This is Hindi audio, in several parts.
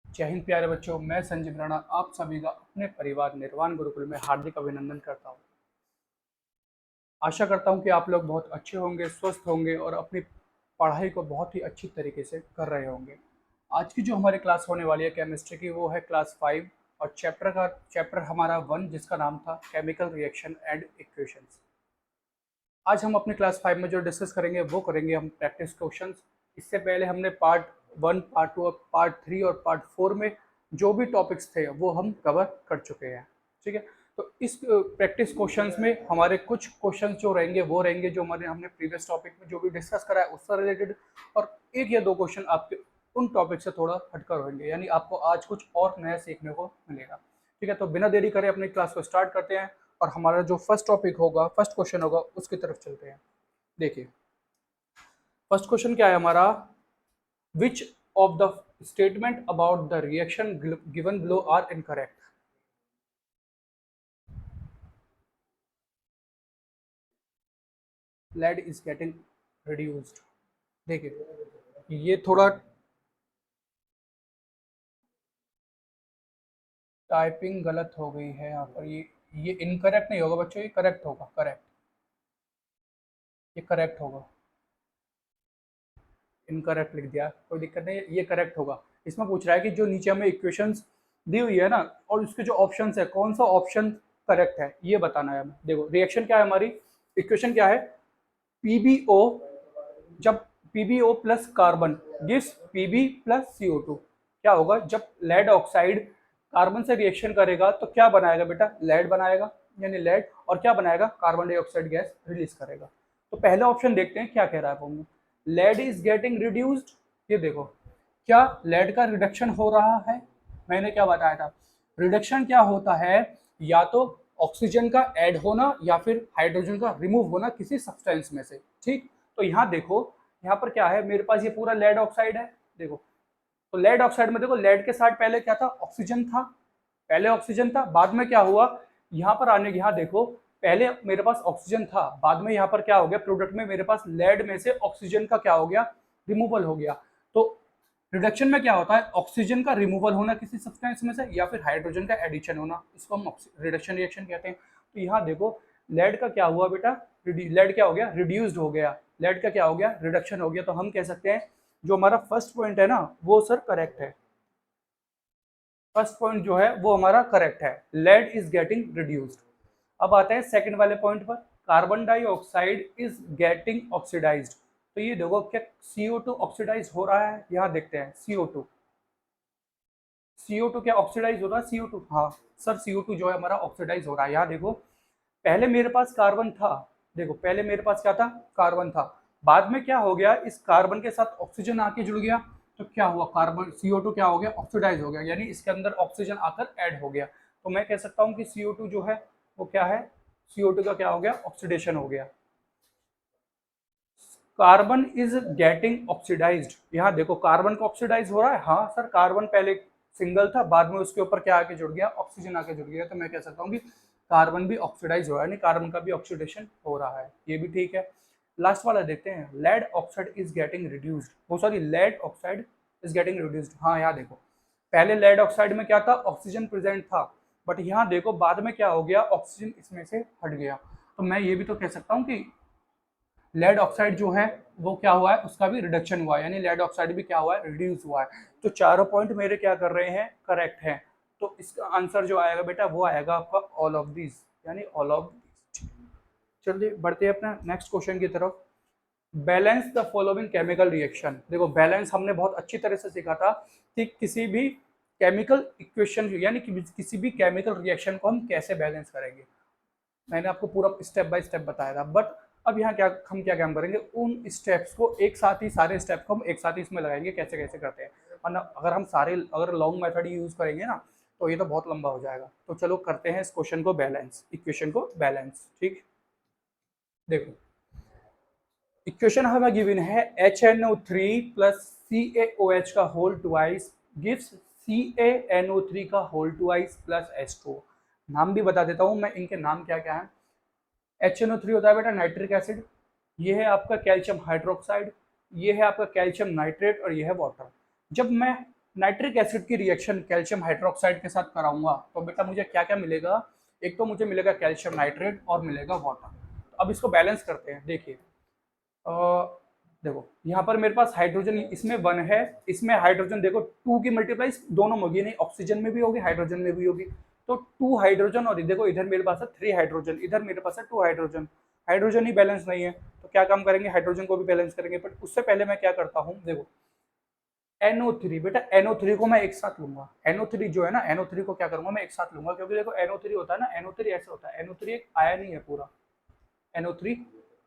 जय हिंद प्यारे बच्चों, मैं संजीव राणा आप सभी का अपने परिवार निर्वाण गुरुकुल में हार्दिक अभिनंदन करता हूँ। आशा करता हूँ कि आप लोग बहुत अच्छे होंगे, स्वस्थ होंगे और अपनी पढ़ाई को बहुत ही अच्छी तरीके से कर रहे होंगे। आज की जो हमारी क्लास होने वाली है केमिस्ट्री की, वो है क्लास 5 और चैप्टर हमारा 1, जिसका नाम था केमिकल रिएक्शन एंड इक्वेशंस। आज हम अपने क्लास 5 में जो डिस्कस करेंगे वो करेंगे हम प्रैक्टिस क्वेश्चंस। इससे पहले हमने पार्ट 1, पार्ट 2, पार्ट 3 और पार्ट 4 में जो भी टॉपिक्स थे वो हम कवर कर चुके हैं। ठीक है, तो इस प्रैक्टिस क्वेश्चंस में हमारे कुछ क्वेश्चंस जो रहेंगे वो रहेंगे जो हमारे हमने प्रीवियस टॉपिक में जो भी डिस्कस करा है उससे रिलेटेड, और एक या दो क्वेश्चन आपके उन टॉपिक से थोड़ा हटकर होंगे, यानी आपको आज कुछ और नया सीखने को मिलेगा। ठीक है, तो बिना देरी करे अपनी क्लास को स्टार्ट करते हैं और हमारा जो फर्स्ट टॉपिक होगा, फर्स्ट क्वेश्चन होगा, उसकी तरफ चलते हैं। देखिए, फर्स्ट क्वेश्चन क्या है हमारा, which of the statement about the reaction given below are incorrect. Lead is getting reduced. देखिए, ये थोड़ा टाइपिंग गलत हो गई है यहाँ पर। ये इनकरेक्ट नहीं होगा बच्चों, ये करेक्ट होगा, करेक्ट, ये करेक्ट होगा। इनकरेक्ट लिख दिया, कोई दिक्कत नहीं है, ये करेक्ट होगा। इसमें पूछ रहा है कि जो नीचे हमें इक्वेशंस दी हुई है ना, और उसके जो ऑप्शंस है कौन सा ऑप्शन करेक्ट है ये बताना है हमें। देखो, रिएक्शन क्या है हमारी, इक्वेशन क्या है, पीबीओ, जब PBO plus carbon gives PB plus CO2, क्या होगा जब लेड ऑक्साइड कार्बन से रिएक्शन करेगा तो क्या बनाएगा बेटा, लेड बनाएगा, यानी लेड, और क्या बनाएगा, कार्बन डाइऑक्साइड गैस रिलीज करेगा। तो पहला ऑप्शन देखते हैं क्या कह रहा है वो, लेड इज गेटिंग रिड्यूस्ड। ये देखो, क्या लेड का रिडक्शन हो रहा है। मैंने क्या बताया था, रिडक्शन क्या होता है, या तो ऑक्सीजन का ऐड होना या फिर हाइड्रोजन का रिमूव होना किसी सब्सटेंस में से। ठीक, तो यहाँ देखो, यहाँ पर क्या है, मेरे पास ये पूरा लेड ऑक्साइड है। देखो, तो लेड ऑक्साइड में देखो, लेड के साथ पहले क्या था, ऑक्सीजन था, पहले ऑक्सीजन था, बाद में क्या हुआ, यहाँ पर आने, यहाँ देखो, पहले मेरे पास ऑक्सीजन था, बाद में यहाँ पर क्या हो गया, प्रोडक्ट में मेरे पास लेड में से ऑक्सीजन का क्या हो गया, रिमूवल हो गया। तो रिडक्शन में क्या होता है, ऑक्सीजन का रिमूवल होना किसी सब्सटेंस में से या फिर हाइड्रोजन का एडिशन होना, इसको हम रिडक्शन रिएक्शन कहते हैं। तो यहाँ देखो, लेड का क्या हुआ बेटा, लेड क्या हो गया, रिड्यूस्ड हो गया, लेड का क्या हो गया, रिडक्शन हो गया। तो हम कह सकते हैं जो हमारा फर्स्ट पॉइंट है ना वो सर करेक्ट है। फर्स्ट पॉइंट जो है वो हमारा करेक्ट है, लेड इज गेटिंग रिड्यूस्ड। अब आते हैं सेकंड वाले पॉइंट पर, carbon dioxide is getting oxidised. तो ये देखो, क्या CO2 ऑक्सीडाइज हो रहा है, यहाँ देखते हैं CO2, CO2 क्या ऑक्सीडाइज हो रहा है, CO2, हाँ सर CO2 जो है हमारा ऑक्सीडाइज हो रहा है। यहाँ देखो, पहले मेरे पास कार्बन था, देखो पहले मेरे पास क्या था, कार्बन था, बाद में क्या हो गया, इस कार्बन के साथ ऑक्सीजन आके जुड़ गया, तो क्या हुआ, कार्बन CO2 क्या हो गया, ऑक्सीडाइज हो गया, यानी इसके अंदर ऑक्सीजन आकर ऐड हो गया। तो मैं कह सकता हूँ कि CO2 जो है वो क्या है, CO2 का क्या हो गया, ऑक्सीडेशन हो गया। कार्बन इज गेटिंग ऑक्सीडाइज्ड, यहाँ देखो कार्बन को ऑक्सीडाइज हो रहा है, हाँ सर कार्बन पहले सिंगल था, बाद में उसके ऊपर क्या आके जुड़ गया, ऑक्सीजन आके जुड़ गया। तो मैं कह सकता हूँ कि कार्बन भी ऑक्सीडाइज हो रहा है, नहीं कार्बन का भी ऑक्सीडेशन हो रहा है, ये भी ठीक है। लास्ट वाला देखते हैं, lead oxide is getting reduced, वो sorry lead oxide is getting reduced. हाँ यहाँ देखो, पहले लेड ऑक्साइड में क्या था, ऑक्सीजन प्रेजेंट था, बट यहाँ देखो बाद में क्या हो गया, ऑक्सीजन इसमें से हट गया। तो मैं ये भी तो कह सकता हूँ कि लेड ऑक्साइड जो है वो क्या हुआ है, उसका भी रिडक्शन हुआ है, यानी लेड ऑक्साइड भी क्या हुआ है, रिड्यूस हुआ है। तो चारों पॉइंट मेरे क्या कर रहे हैं, करेक्ट हैं। तो इसका आंसर जो आएगा बेटा वो आएगा आपका ऑल ऑफ दिस, यानी ऑल ऑफ दिस। चलिए बढ़ते हैं अपना नेक्स्ट क्वेश्चन की तरफ। Balance the following chemical reaction. देखो, बैलेंस हमने बहुत अच्छी तरह से सीखा था कि किसी भी केमिकल इक्वेशन यानी कि किसी भी केमिकल रिएक्शन को हम कैसे बैलेंस करेंगे, मैंने आपको पूरा स्टेप बाय स्टेप बताया था। बट अब यहाँ क्या हम क्या काम करेंगे, उन स्टेप्स को एक साथ ही, सारे स्टेप को हम एक साथ ही इसमें लगाएंगे, कैसे कैसे करते हैं, वरना अगर हम सारे अगर लॉन्ग मेथड ही यूज़ करेंगे ना तो ये तो बहुत लंबा हो जाएगा। तो चलो करते हैं इस क्वेश्चन को बैलेंस, इक्वेशन को बैलेंस। ठीक, देखो इक्वेशन हमें गिवन है HNO3 प्लस CaOH का होल ट्वाइस गिव्स CaNO3 का होल ट्वाइस प्लस H2। नाम भी बता देता हूँ मैं, इनके नाम क्या क्या है। HNO3 होता है बेटा नाइट्रिक एसिड, ये है आपका कैल्शियम हाइड्रोक्साइड, ये है आपका कैल्शियम नाइट्रेट और ये है वाटर। जब मैं नाइट्रिक एसिड की रिएक्शन कैल्शियम हाइड्रोक्साइड के साथ कराऊंगा तो बेटा मुझे क्या क्या मिलेगा, एक तो मुझे मिलेगा कैल्शियम नाइट्रेट और मिलेगा वाटर। तो अब इसको बैलेंस करते हैं। देखिए देखो यहाँ पर मेरे पास हाइड्रोजन इसमें 1 है, इसमें हाइड्रोजन देखो 2 की मल्टीप्लाई दोनों में होगी, नहीं ऑक्सीजन में भी होगी हाइड्रोजन में भी होगी। तो 2 हाइड्रोजन और देखो इधर मेरे पास है 3 हाइड्रोजन, इधर मेरे पास है 2 हाइड्रोजन। हाइड्रोजन ही बैलेंस नहीं है तो क्या काम करेंगे, हाइड्रोजन को भी बैलेंस करेंगे। बट उससे पहले मैं क्या करता हूँ, देखो NO3 बेटा, NO3 को मैं एक साथ लूंगा। NO3 जो है ना, NO3 को क्या करूंगा मैं एक साथ लूंगा, क्योंकि देखो NO3 होता है ना, NO3 ऐसे होता है, NO3 एक आयन ही है पूरा, NO3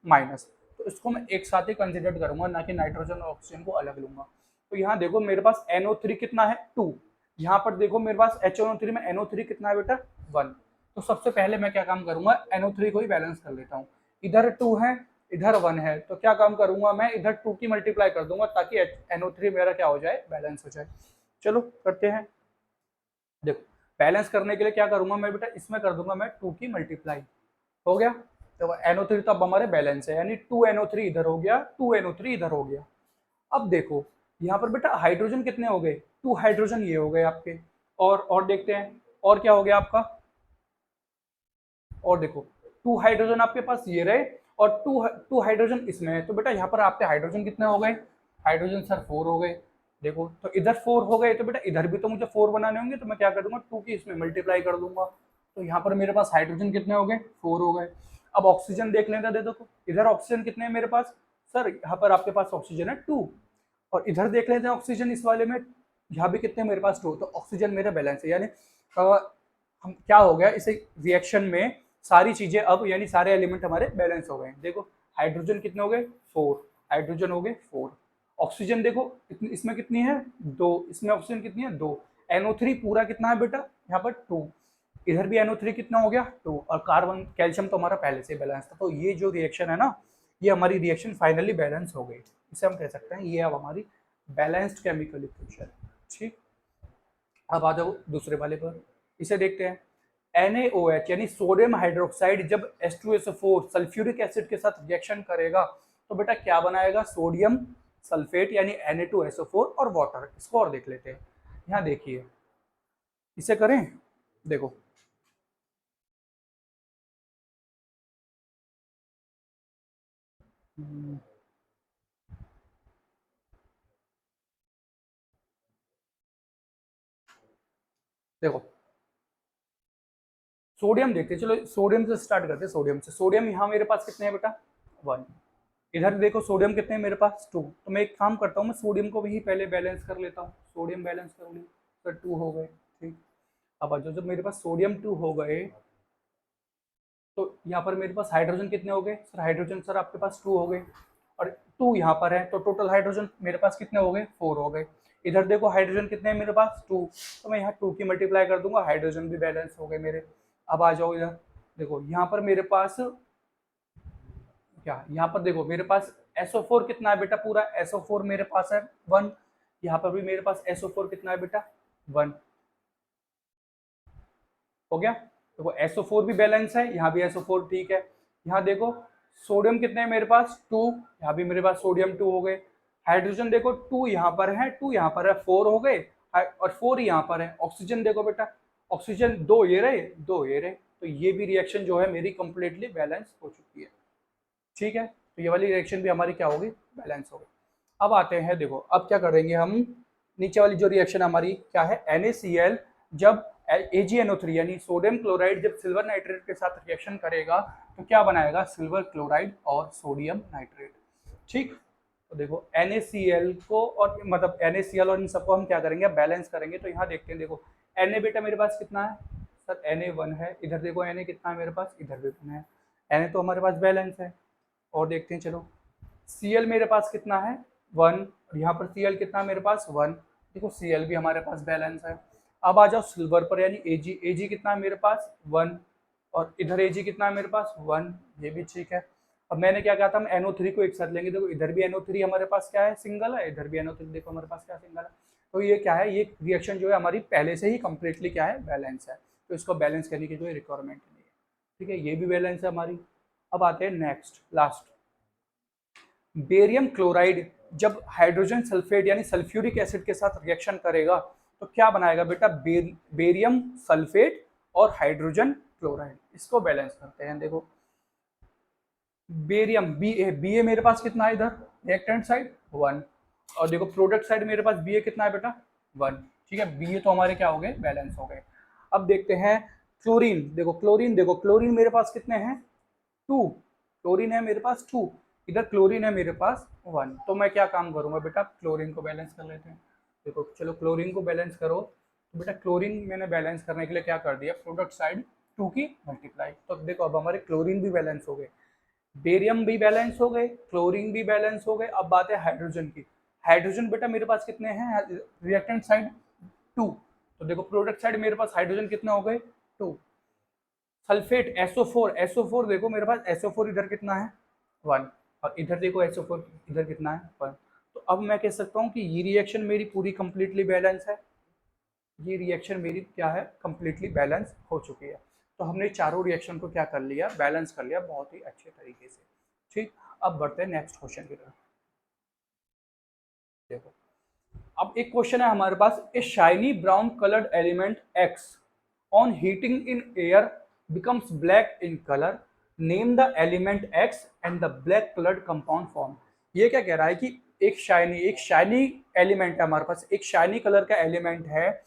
माइनस। तो इसको मैं एक साथ ही कंसिडर करूंगा, ना कि नाइट्रोजन और ऑक्सीजन को अलग लूंगा। तो यहाँ देखो मेरे पास NO3 कितना है 2, यहाँ पर देखो मेरे पास HNO3 में NO3 कितना है बेटा 1। तो सबसे पहले मैं क्या काम करूंगा, NO3 को ही बैलेंस कर लेता हूँ। इधर 2 है इधर 1 है, तो क्या काम करूंगा मैं, इधर 2 की मल्टीप्लाई कर दूंगा ताकि NO3 मेरा क्या हो जाए, बैलेंस हो जाए। चलो करते हैं। देखो बैलेंस करने के लिए क्या करूंगा मैं बेटा, इसमें कर दूंगा मैं 2 की मल्टीप्लाई, हो गया। तो NO3 तो अब हमारे बैलेंस है, यानी 2 NO3 इधर हो गया, 2 NO3 इधर हो गया। अब देखो यहाँ पर बेटा हाइड्रोजन कितने हो गए, 2 हाइड्रोजन ये हो गए आपके। और देखते हैं और क्या हो गया आपका, और देखो 2 हाइड्रोजन आपके पास ये रहे और 2 हाइड्रोजन इसमें है। तो बेटा यहाँ पर आपके हाइड्रोजन कितने हो गए, हाइड्रोजन सर 4 हो गए। देखो तो इधर 4 हो गए, तो बेटा इधर भी तो मुझे 4 बनाने होंगे, तो मैं क्या कर दूंगा 2 की इसमें मल्टीप्लाई कर दूंगा। तो यहाँ पर मेरे पास हाइड्रोजन कितने हो गए, 4 हो गए। अब ऑक्सीजन देख लेते हैं, देखो इधर ऑक्सीजन कितने हैं मेरे पास, सर यहाँ पर आपके पास ऑक्सीजन है 2, और इधर देख लेते हैं ऑक्सीजन इस वाले में, यहाँ भी कितने मेरे पास 2। तो ऑक्सीजन मेरा बैलेंस है, यानी हम क्या हो गया इसे रिएक्शन में सारी चीजें अब यानी सारे एलिमेंट हमारे बैलेंस हो गए। देखो हाइड्रोजन कितने हो गए 4, हाइड्रोजन हो गए 4, ऑक्सीजन देखो इसमें कितनी है 2, इसमें ऑक्सीजन कितनी है 2, NO3 पूरा कितना है बेटा यहाँ पर 2, इधर भी NO3 कितना हो गया 2, और कार्बन कैल्शियम तो हमारा पहले से बैलेंस था। तो ये जो रिएक्शन है ना, ये हमारी रिएक्शन फाइनली बैलेंस हो गई, इसे हम कह सकते हैं ये अब हमारी बैलेंस्ड केमिकल इक्वेशन। ठीक, अब आ जाओ दूसरे वाले पर, इसे देखते हैं। NaOH यानी सोडियम हाइड्रोक्साइड जब H2SO4 सल्फ्यूरिक एसिड के साथ रिएक्शन करेगा तो बेटा क्या बनाएगा, सोडियम सल्फेट यानी Na2SO4 और वाटर। इसको और देख लेते हैं, यहाँ देखिए इसे करें, देखो देखो सोडियम देखते हैं, चलो सोडियम से स्टार्ट करते हैं। सोडियम से, सोडियम यहाँ मेरे पास कितने हैं बेटा 1, इधर देखो सोडियम कितने हैं मेरे पास 2। तो मैं एक काम करता हूँ, मैं सोडियम को भी पहले बैलेंस कर लेता हूँ, सोडियम बैलेंस कर ली, सर 2 हो गए। ठीक, अब जो जब मेरे पास सोडियम 2 हो गए तो यहाँ पर मेरे पास हाइड्रोजन कितने हो गए, सर हाइड्रोजन सर आपके पास 2 हो गए, और 2 यहाँ पर है तो टोटल हाइड्रोजन मेरे पास कितने हो गए 4 हो गए। इधर देखो हाइड्रोजन कितने हैं मेरे पास 2, तो मैं यहाँ 2 की मल्टीप्लाई कर दूंगा, हाइड्रोजन भी बैलेंस हो गए मेरे। अब आ जाओ इधर, देखो यहाँ पर मेरे पास क्या, यहाँ पर देखो मेरे पास SO4 कितना है बेटा, पूरा SO4 मेरे पास है 1, यहाँ पर भी मेरे पास SO4 कितना है बेटा 1, हो गया। देखो SO4 भी बैलेंस है, यहाँ भी SO4 ठीक है। यहाँ देखो सोडियम कितने हैं मेरे पास 2, यहाँ भी मेरे पास सोडियम 2 हो गए। हाइड्रोजन देखो 2 यहाँ पर है, 2 यहाँ पर है, 4 हो गए, और 4 यहाँ पर है। ऑक्सीजन देखो बेटा, ऑक्सीजन 2 ये रहे 2 ये रहे, तो ये भी रिएक्शन जो है मेरी कंप्लीटली बैलेंस हो चुकी है। ठीक है, तो ये वाली रिएक्शन भी हमारी क्या होगी, बैलेंस होगी। अब आते हैं, देखो अब क्या करेंगे हम, नीचे वाली जो रिएक्शन हमारी क्या है, NaCl जब AgNO3 यानी सोडियम क्लोराइड जब सिल्वर नाइट्रेट के साथ रिएक्शन करेगा तो क्या बनाएगा, सिल्वर क्लोराइड और सोडियम नाइट्रेट। ठीक, तो देखो NaCl को और मतलब NaCl और इन सबको हम क्या करेंगे, बैलेंस करेंगे। तो यहाँ देखते हैं, देखो Na बेटा मेरे पास कितना है, सर Na 1 है, इधर देखो Na कितना है मेरे पास, इधर भी 1 है, Na तो हमारे पास बैलेंस है। और देखते हैं, चलो Cl मेरे पास कितना है 1, और यहाँ पर Cl कितना है मेरे पास 1, देखो Cl भी हमारे पास बैलेंस है। अब आ जाओ सिल्वर पर, यानी Ag कितना है मेरे पास 1, और इधर Ag कितना है मेरे पास 1, ये भी ठीक है। अब मैंने क्या कहा था, हम NO3 को एक साथ लेंगे, देखो इधर भी NO3 हमारे पास क्या है, सिंगल है, इधर भी NO3 देखो हमारे पास क्या सिंगल है। तो ये क्या है, ये रिएक्शन जो है हमारी पहले से ही कंप्लीटली क्या है, बैलेंस है, तो इसको बैलेंस करने की कोई रिक्वायरमेंट नहीं है। ठीक है, ये भी बैलेंस है हमारी। अब आते हैं नेक्स्ट लास्ट, बेरियम क्लोराइड जब हाइड्रोजन सल्फेट यानी सल्फ्यूरिक एसिड के साथ रिएक्शन करेगा तो क्या बनाएगा बेटा, बेरियम सल्फेट और हाइड्रोजन क्लोराइड। इसको बैलेंस करते हैं। देखो बेरियम बी ए मेरे पास कितना है इधर रिएक्टेंट साइड 1, और देखो प्रोडक्ट साइड मेरे पास बी ए कितना है बेटा 1। ठीक है, बी ए तो हमारे क्या हो गए, बैलेंस हो गए। अब देखते हैं क्लोरीन। देखो क्लोरीन मेरे पास कितने हैं 2, क्लोरीन है मेरे पास 2, इधर क्लोरीन है मेरे पास 1। तो मैं क्या काम करूंगा बेटा, क्लोरीन को बैलेंस कर लेते हैं। देखो चलो क्लोरीन को बैलेंस करो, तो बेटा क्लोरीन मैंने बैलेंस करने के लिए क्या कर दिया, प्रोडक्ट साइड 2 की मल्टीप्लाई। तो देखो अब हमारे क्लोरीन भी बैलेंस हो गए, बेरियम भी बैलेंस हो गए, क्लोरीन भी बैलेंस हो गए। अब बात है हाइड्रोजन की। हाइड्रोजन बेटा मेरे पास कितने हैं रिएक्टेंट साइड 2, तो देखो प्रोडक्ट साइड मेरे पास हाइड्रोजन कितने हो गए 2। सल्फेट SO4 देखो मेरे पास SO4 इधर कितना है 1, और इधर देखो SO4 इधर कितना है 1। तो अब मैं कह सकता हूँ कि ये रिएक्शन मेरी पूरी कंप्लीटली बैलेंस है, ये रिएक्शन मेरी क्या है, कंप्लीटली बैलेंस हो चुकी है। तो हमने चारों रिएक्शन को क्या कर लिया, बैलेंस कर लिया बहुत ही अच्छे तरीके से। ठीक, अब बढ़ते हैं नेक्स्ट क्वेश्चन की तरफ। देखो अब एक क्वेश्चन है हमारे पास, a shiny brown coloured element X on heating in air becomes black in colour, name the element X and the black coloured compound form. ये क्या कह रहा है कि एक शाइनी एलिमेंट है हमारे पास, एक शाइनी कलर का एलिमेंट है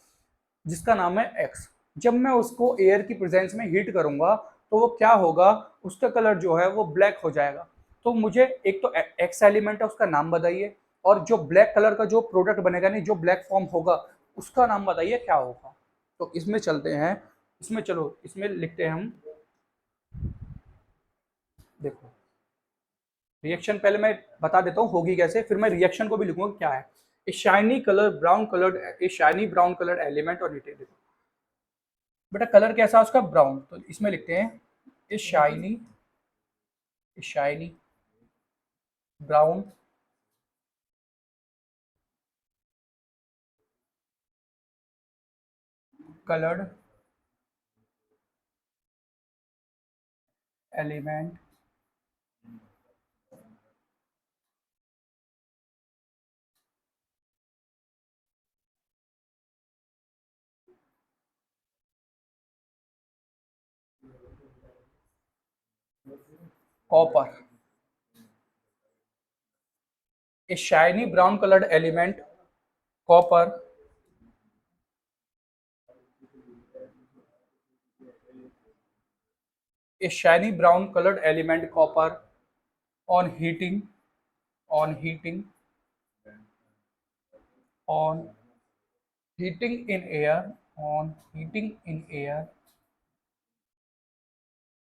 जिसका नाम है एक्स। जब मैं उसको एयर की प्रेजेंस में हीट करूंगा तो वो क्या होगा, उसका कलर जो है वो ब्लैक हो जाएगा। तो मुझे एक तो एक्स एलिमेंट है उसका नाम बताइए, और जो ब्लैक कलर का जो प्रोडक्ट बनेगा, नहीं जो ब्लैक फॉर्म होगा उसका नाम बताइए क्या होगा। तो इसमें चलते हैं, इसमें चलो इसमें लिखते हैं हम। देखो रिएक्शन पहले मैं बता देता हूँ होगी कैसे, फिर मैं रिएक्शन को भी लिखूंगा क्या है। ए शाइनी कलर ब्राउन कलर्ड, ए शाइनी ब्राउन कलर्ड एलिमेंट, और डिटेल देखो बेटा कलर कैसा है उसका ब्राउन, तो इसमें लिखते हैं a shiny brown coloured element copper. A shiny brown coloured element copper a shiny brown colored element copper on heating on heating on heating in air on heating in air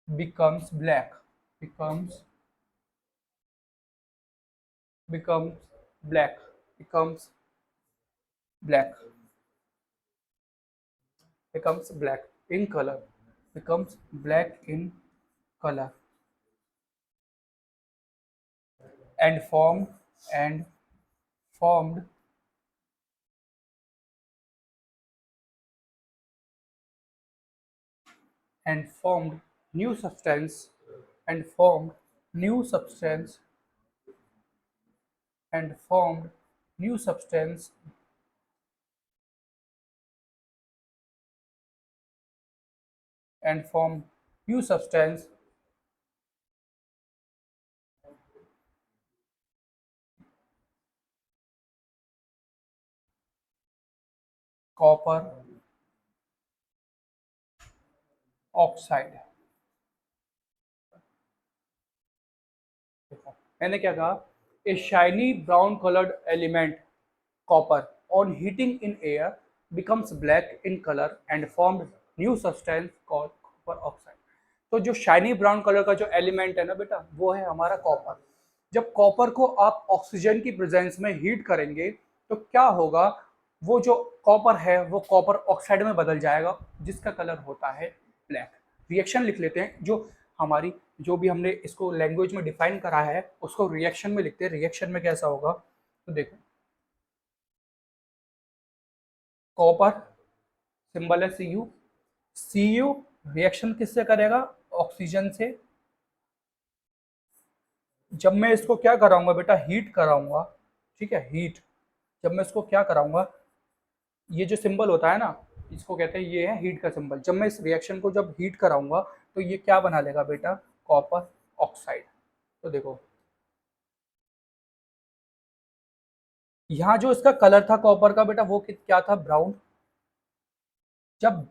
becomes black becomes becomes black becomes black becomes black in color becomes black in color and and formed and formed new substance and formed new substance and formed new substance and formed new substance copper oxide। मैंने क्या कहा, a shiny brown coloured element copper on heating in air becomes black in color and formed new substance called copper oxide। तो जो शाइनी ब्राउन कलर का जो एलिमेंट है ना बेटा, वो है हमारा कॉपर। जब कॉपर को आप ऑक्सीजन की प्रेजेंस में हीट करेंगे तो क्या होगा, वो जो कॉपर है वो कॉपर ऑक्साइड में बदल जाएगा जिसका कलर होता है ब्लैक। रिएक्शन लिख लेते हैं, जो हमारी जो भी हमने इसको लैंग्वेज में डिफाइन करा है उसको रिएक्शन में लिखते हैं। रिएक्शन में कैसा होगा, तो देखो कॉपर सिंबल है Cu रिएक्शन किससे करेगा, ऑक्सीजन से। जब मैं इसको क्या कराऊंगा बेटा, हीट कराऊंगा, ठीक है, हीट। जब मैं इसको क्या कराऊंगा, ये जो सिंबल होता है ना, इसको कहते हैं, ये है हीट का सिंबल। जब मैं इस रिएक्शन को जब हीट कराऊंगा तो ये क्या बना लेगा बेटा, कॉपर ऑक्साइड। तो देखो यहाँ जो इसका कलर था कॉपर का बेटा, वो क्या था, ब्राउन। जब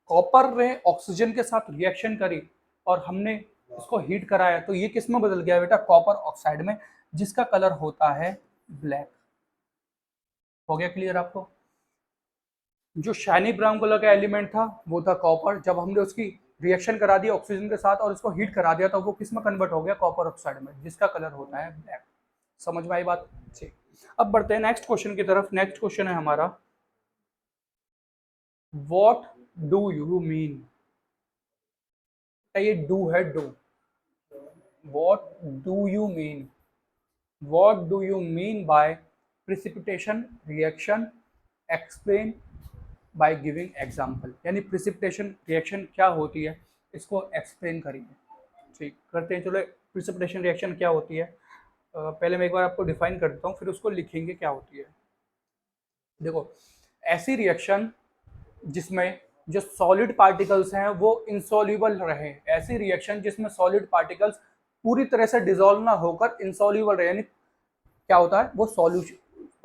कॉपर ने ऑक्सीजन के साथ रिएक्शन करी और हमने इसको हीट कराया तो ये किस में बदल गया बेटा, कॉपर ऑक्साइड में, जिसका कलर होता है ब्लैक। हो गया क्लियर आपको। जो शाइनी ब्राउन कलर का एलिमेंट था वो था कॉपर। जब हमने उसकी रिएक्शन करा दी ऑक्सीजन के साथ और इसको हीट करा दिया तो वो किस में कन्वर्ट हो गया, कॉपर ऑक्साइड में, जिसका कलर होता है ब्लैक। समझ में आई बात? ठीक। अब बढ़ते हैं नेक्स्ट क्वेश्चन की तरफ। नेक्स्ट क्वेश्चन है हमारा, व्हाट डू यू मीन। ये डू है, do. What do you mean, what do you mean by precipitation reaction, explain by giving example. यानी प्रिसिपिटेशन रिएक्शन क्या होती है, इसको एक्सप्लेन करेंगे। ठीक, करते हैं। चलो, प्रिसिपिटेशन रिएक्शन क्या होती है, पहले मैं एक बार आपको डिफाइन कर देता हूँ, फिर उसको लिखेंगे क्या होती है। देखो, ऐसी रिएक्शन जिसमें जो सॉलिड पार्टिकल्स हैं वो इंसॉल्युबल रहे, ऐसी रिएक्शन जिसमें सॉलिड पार्टिकल्स पूरी तरह से डिसॉल्व ना होकर इंसॉल्युबल रहे। यानी क्या होता है, वो सॉल्यूशन,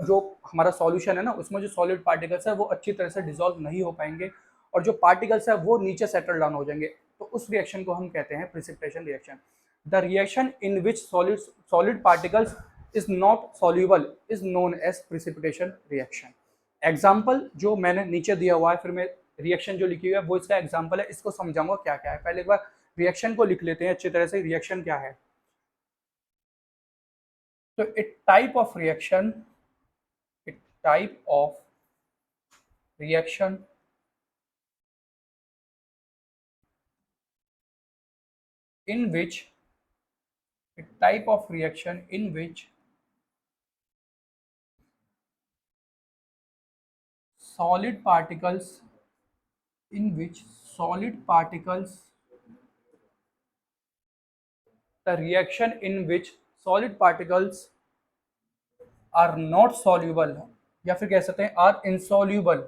जो हमारा सॉल्यूशन है ना, उसमें जो सॉलिड पार्टिकल्स है वो अच्छी तरह से डिसॉल्व नहीं हो पाएंगे और जो पार्टिकल्स है वो नीचे सेटल डाउन हो जाएंगे। तो उस रिएक्शन को हम कहते हैं precipitation reaction. The reaction in which solid particles is not soluble is known as precipitation reaction. Example जो मैंने नीचे दिया हुआ है, फिर मैं रिएक्शन जो लिखी हुई है वो इसका एग्जाम्पल है, इसको समझाऊंगा क्या क्या है। पहले एक बार रिएक्शन को लिख लेते हैं अच्छी तरह से, रिएक्शन क्या है। तो a type of reaction, a type of reaction in which, a type of reaction in which solid particles, in which solid particles, the reaction in which solid particles are not soluble, या फिर कह सकते हैं are insoluble,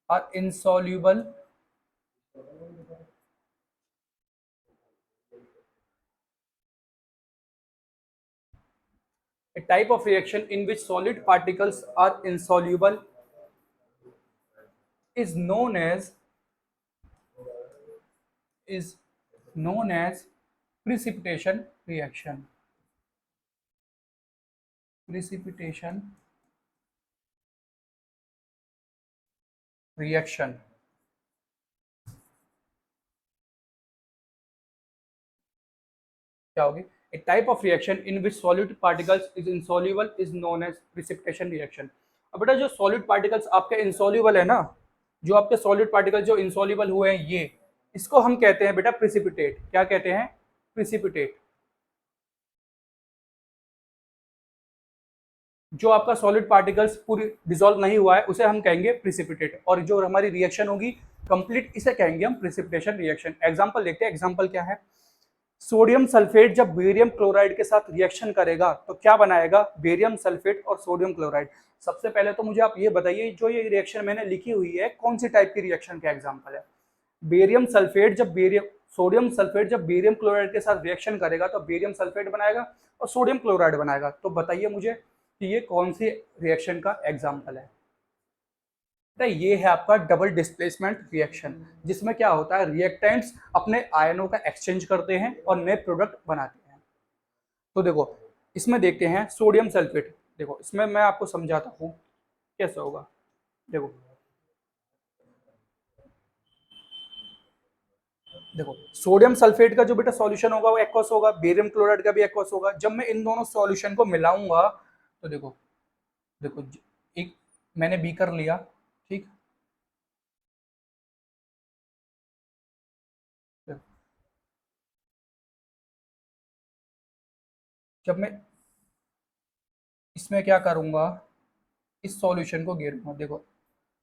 are insoluble, a type of reaction in which solid particles are insoluble is known as, is known as precipitation reaction. Precipitation reaction. क्या होगी, a type of reaction in which solid particles is insoluble is known as precipitation reaction. अब बेटा जो solid particles आपके insoluble है ना, जो आपके solid particles जो insoluble हुए हैं, ये इसको हम कहते हैं बेटा precipitate। क्या कहते हैं, precipitate। जो आपका सॉलिड पार्टिकल्स पूरी डिसॉल्व नहीं हुआ है उसे हम कहेंगे प्रिसिपिटेट, और जो हमारी रिएक्शन होगी कंप्लीट, इसे कहेंगे हम प्रिसिपिटेशन रिएक्शन। एग्जांपल देखते हैं, एग्जांपल क्या है। सोडियम सल्फेट जब बेरियम क्लोराइड के साथ रिएक्शन करेगा तो क्या बनाएगा, बेरियम सल्फेट और सोडियम क्लोराइड। सबसे पहले तो मुझे आप ये बताइए, जो ये रिएक्शन मैंने लिखी हुई है कौन सी टाइप की रिएक्शन का एग्जाम्पल है। बेरियम सल्फेट जब सोडियम सल्फेट जब बेरियम क्लोराइड के साथ रिएक्शन करेगा तो बेरियम सल्फेट बनाएगा और सोडियम क्लोराइड बनाएगा। तो बताइए मुझे कि ये कौन सी रिएक्शन का एग्जाम्पल है। तो ये है आपका डबल डिस्प्लेसमेंट रिएक्शन, जिसमें क्या होता है, रिएक्टेंट्स अपने आयनों का एक्सचेंज करते हैं और नए प्रोडक्ट बनाते हैं। तो देखो इसमें देखते हैं सोडियम सल्फेट। देखो इसमें मैं आपको समझाता हूँ कैसे होगा। देखो देखो सोडियम सल्फेट का जो बेटा सॉल्यूशन होगा वो एक्वस होगा, बेरियम क्लोराइड का भी एक्वस होगा। जब मैं इन दोनों सॉल्यूशन को मिलाऊंगा तो देखो, देखो एक मैंने बीकर लिया, ठीक, जब मैं इसमें क्या करूंगा, इस सॉल्यूशन को घेरूंगा। देखो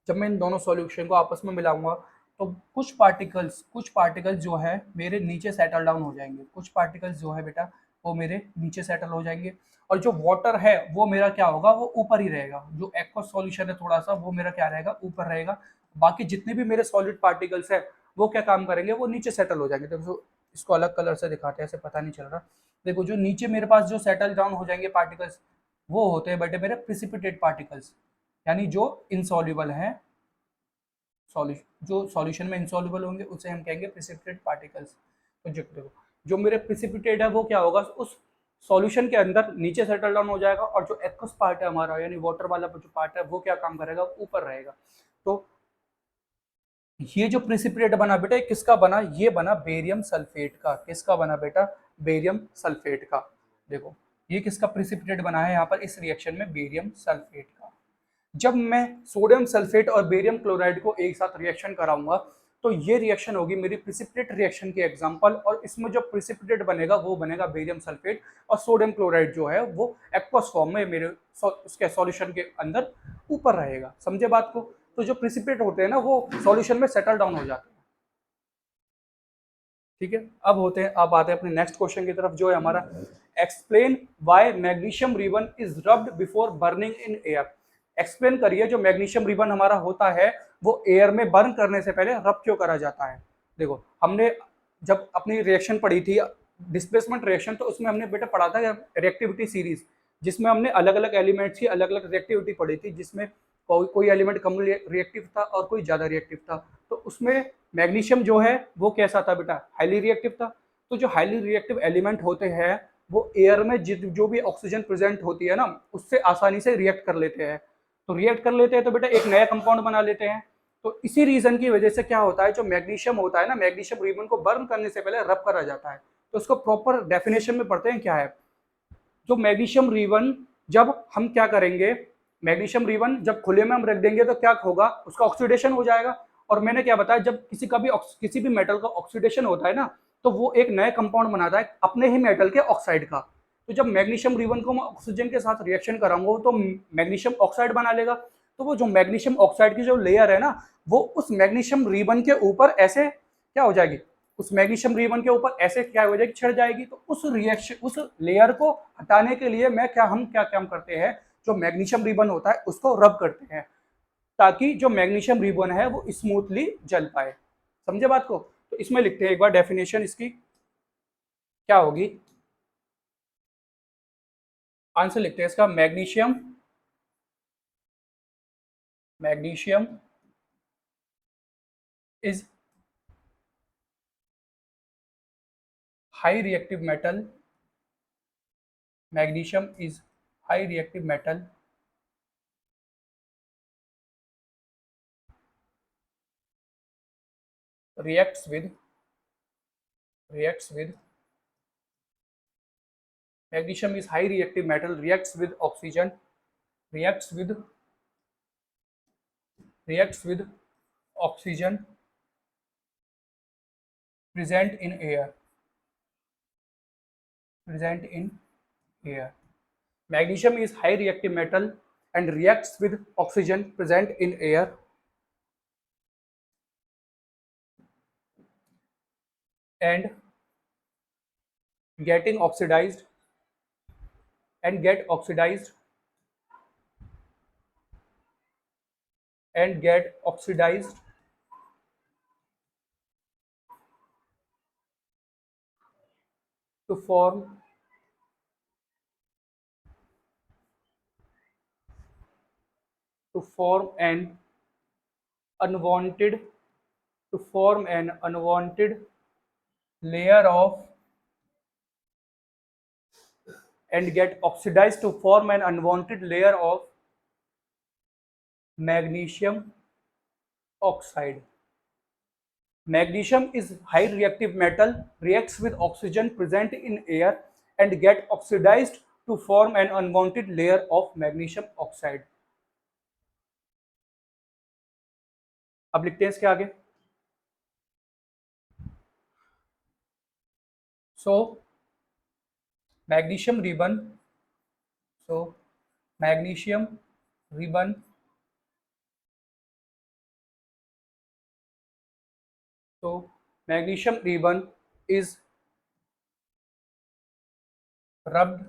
जब मैं इन दोनों सॉल्यूशन को आपस में मिलाऊंगा तो कुछ पार्टिकल्स जो है मेरे नीचे सेटल डाउन हो जाएंगे, कुछ पार्टिकल्स जो है बेटा वो मेरे नीचे सेटल हो जाएंगे, और जो वाटर है वो मेरा क्या होगा, वो ऊपर ही रहेगा। जो एक्वस सॉल्यूशन है थोड़ा सा, वो मेरा क्या रहेगा, ऊपर रहेगा। बाकी जितने भी मेरे सॉलिड पार्टिकल्स है वो क्या काम करेंगे, वो नीचे सेटल हो जाएंगे। देखो इसको अलग कलर से दिखाते हैं, ऐसे पता नहीं चल रहा। देखो जो नीचे मेरे पास जो सेटल डाउन हो जाएंगे पार्टिकल्स, वो होते हैं बेटे मेरे प्रिसिपिटेट पार्टिकल्स, यानी जो इनसॉल्युबल है। सॉल्यूशन जो सॉल्यूशन में इनसॉल्युबल होंगे उसे हम कहेंगे प्रिसिपिटेट पार्टिकल्स। तो देखो जो मेरे प्रिसिपिटेट है वो क्या होगा, उस सॉल्यूशन के अंदर नीचे सेटल डाउन हो जाएगा, और जो एक्वस पार्ट है हमारा यानी वाटर वाला जो पार्ट है वो क्या काम करेगा, ऊपर रहेगा। तो ये जो प्रिसिपिटेट बना बेटा, किसका बना, ये बना बेरियम सल्फेट का। किसका बना बेटा, बेरियम सल्फेट का। देखो ये किसका प्रिसिपिटेट बना है यहाँ पर इस रिएक्शन में, बेरियम सल्फेट का। जब मैं सोडियम सल्फेट और बेरियम क्लोराइड को एक साथ रिएक्शन कराऊंगा, तो ये रिएक्शन होगी मेरी प्रिसिपिटेट रिएक्शन की एग्जांपल, और इसमें जो प्रिसिपिटेट बनेगा वो बनेगा बेरियम सल्फेट, और सोडियम क्लोराइड जो है वो एक्वस फॉर्म में मेरे उसके सॉल्यूशन के अंदर ऊपर रहेगा। समझे बात को। तो जो प्रिसिपिटेट होते हैं ना वो सॉल्यूशन में सेटल डाउन हो जाते हैं। ठीक है, अब आते हैं अपने नेक्स्ट क्वेश्चन की तरफ, जो है हमारा explain why magnesium ribbon is rubbed before burning in air. Explain करिए जो मैग्नीशियम रिबन हमारा होता है वो एयर में बर्न करने से पहले रब क्यों करा जाता है। देखो हमने जब अपनी रिएक्शन पढ़ी थी डिस्प्लेसमेंट रिएक्शन, तो उसमें हमने बेटा पढ़ा था रिएक्टिविटी सीरीज, जिसमें हमने अलग अलग एलिमेंट्स की अलग अलग रिएक्टिविटी पढ़ी थी, जिसमें कोई एलिमेंट कम रिएक्टिव था और कोई ज्यादा रिएक्टिव था। तो उसमें मैग्नीशियम जो है वो कैसा था बेटा, हाईली रिएक्टिव था। तो जो हाईली रिएक्टिव एलिमेंट होते हैं वो एयर में जो भी ऑक्सीजन प्रेजेंट होती है ना उससे आसानी से रिएक्ट कर लेते हैं। तो रिएक्ट कर लेते हैं तो बेटा एक नया कंपाउंड बना लेते हैं। तो इसी रीजन की वजह से क्या होता है, जो मैग्नीशियम होता है ना, मैग्नीशियम रिबन को बर्न करने से पहले रब करा जाता है। तो उसको प्रॉपर डेफिनेशन में पढ़ते हैं क्या है। जो मैग्नीशियम रिबन जब हम क्या करेंगे, मैग्नीशियम रिबन जब खुले में हम रख देंगे तो क्या होगा, उसका ऑक्सीडेशन हो जाएगा। और मैंने क्या बताया, जब किसी भी मेटल का ऑक्सीडेशन होता है ना, तो वो एक नए कंपाउंड बनाता है अपने ही मेटल के ऑक्साइड का। तो जब मैग्नीशियम रिबन को मैं ऑक्सीजन के साथ रिएक्शन कराऊंगा तो मैग्नीशियम ऑक्साइड बना लेगा। तो वो जो मैग्नीशियम ऑक्साइड की जो लेयर है ना, वो उस मैग्नीशियम रिबन के ऊपर ऐसे क्या हो जाएगी, उस मैग्नीशियम रिबन के ऊपर ऐसे क्या हो जाएगी, छिड़ जाएगी। तो उस रिएक्शन उस लेयर को हटाने के लिए हम क्या काम करते हैं, जो मैग्नीशियम रिबन होता है उसको रब करते हैं, ताकि जो मैग्नीशियम रिबन है वो स्मूथली जल पाए। समझे बात को। तो इसमें लिखते हैं एक बार डेफिनेशन इसकी क्या होगी, आंसर लिखते हैं इसका। Magnesium is high reactive metal. Magnesium is high reactive metal reacts with reacts with magnesium is high reactive metal, reacts with oxygen, reacts with reacts with oxygen present in air, present in air. Magnesium is high reactive metal and reacts with oxygen present in air and getting oxidized and get oxidized and get oxidized to form to form an unwanted to form an unwanted layer of and get oxidized to form an unwanted layer of magnesium oxide. Magnesium is high reactive metal, reacts with oxygen present in air and get oxidized to form an unwanted layer of magnesium oxide. अब लिखते हैं इसके आगे। So magnesium ribbon so magnesium ribbon so magnesium ribbon is rubbed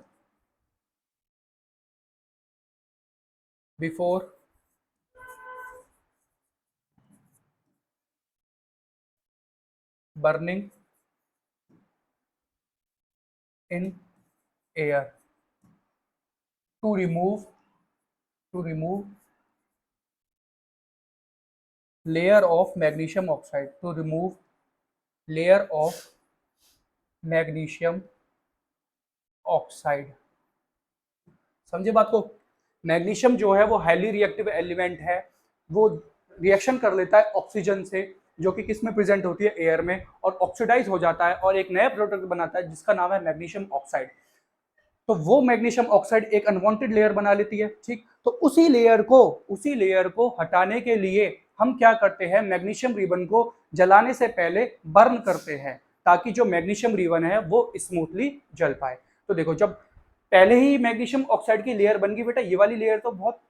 before burning in air to remove layer of magnesium oxide, to remove layer of magnesium oxide। समझे बात को? मैग्नीशियम जो है वो हाईली रिएक्टिव एलिमेंट है, वो रिएक्शन कर लेता है ऑक्सीजन से, जो कि किस में प्रेजेंट होती है, एयर में, और ऑक्सीडाइज हो जाता है और एक नया प्रोडक्ट बनाता है जिसका नाम है मैग्नीशियम ऑक्साइड। तो वो मैग्नीशियम ऑक्साइड एक अनवांटेड लेयर बना लेती है, ठीक। तो उसी लेयर को हटाने के लिए हम क्या करते हैं, मैग्नीशियम रिबन को जलाने से पहले बर्न करते हैं, ताकि जो मैग्नीशियम रिबन है वो स्मूथली जल पाए। तो देखो, जब पहले ही मैग्नीशियम ऑक्साइड की लेयर बन गई बेटा, ये वाली लेयर तो बहुत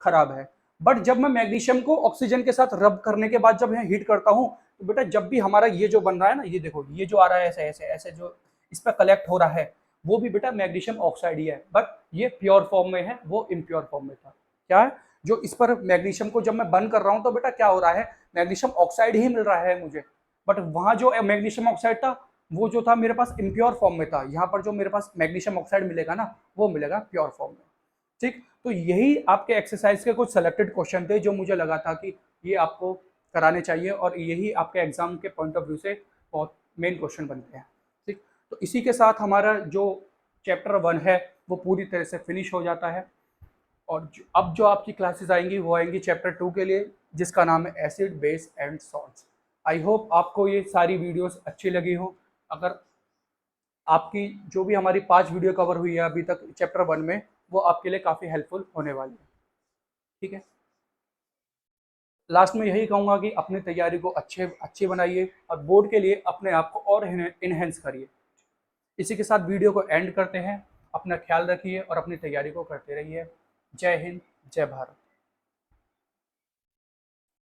खराब है, बट जब मैं मैग्नीशियम को ऑक्सीजन के साथ रब करने के बाद जब मैं हीट करता हूं, तो बेटा जब भी हमारा ये जो बन रहा है ना, ये देखो, ये जो आ रहा है ऐसे ऐसे ऐसे जो इस पर कलेक्ट हो रहा है, वो भी बेटा मैग्नीशियम ऑक्साइड ही है, बट ये प्योर फॉर्म में है, वो इम्प्योर फॉर्म में था। क्या है, जो इस पर मैग्नीशियम को जब मैं बर्न कर रहा हूं, तो बेटा क्या हो रहा है, मैग्नीशियम ऑक्साइड ही मिल रहा है मुझे, बट वहां जो मैग्नीशियम ऑक्साइड था वो जो था मेरे पास इम्प्योर फॉर्म में था। यहाँ पर जो मेरे पास मैग्नीशियम ऑक्साइड मिलेगा ना, वो मिलेगा प्योर फॉर्म में, ठीक। तो यही आपके एक्सरसाइज के कुछ सेलेक्टेड क्वेश्चन थे जो मुझे लगा था कि ये आपको कराने चाहिए, और यही आपके एग्जाम के पॉइंट ऑफ व्यू से बहुत मेन क्वेश्चन बनते हैं, ठीक। तो इसी के साथ हमारा जो चैप्टर 1 है वो पूरी तरह से फिनिश हो जाता है, और अब जो आपकी क्लासेस आएंगी वो आएंगी चैप्टर 2 के लिए, जिसका नाम है acid, base and salts. I hope आपको ये सारी वीडियोस अच्छी लगी हो। अगर आपकी जो भी हमारी 5 वीडियो कवर हुई है अभी तक चैप्टर 1 में, वो आपके लिए काफ़ी हेल्पफुल होने वाली है, ठीक है। लास्ट में यही कहूँगा कि अपनी तैयारी को अच्छी बनाइए, और बोर्ड के लिए अपने आप को और इन्हेंस करिए। इसी के साथ वीडियो को एंड करते हैं। अपना ख्याल रखिए और अपनी तैयारी को करते रहिए। जय हिंद, जय भारत।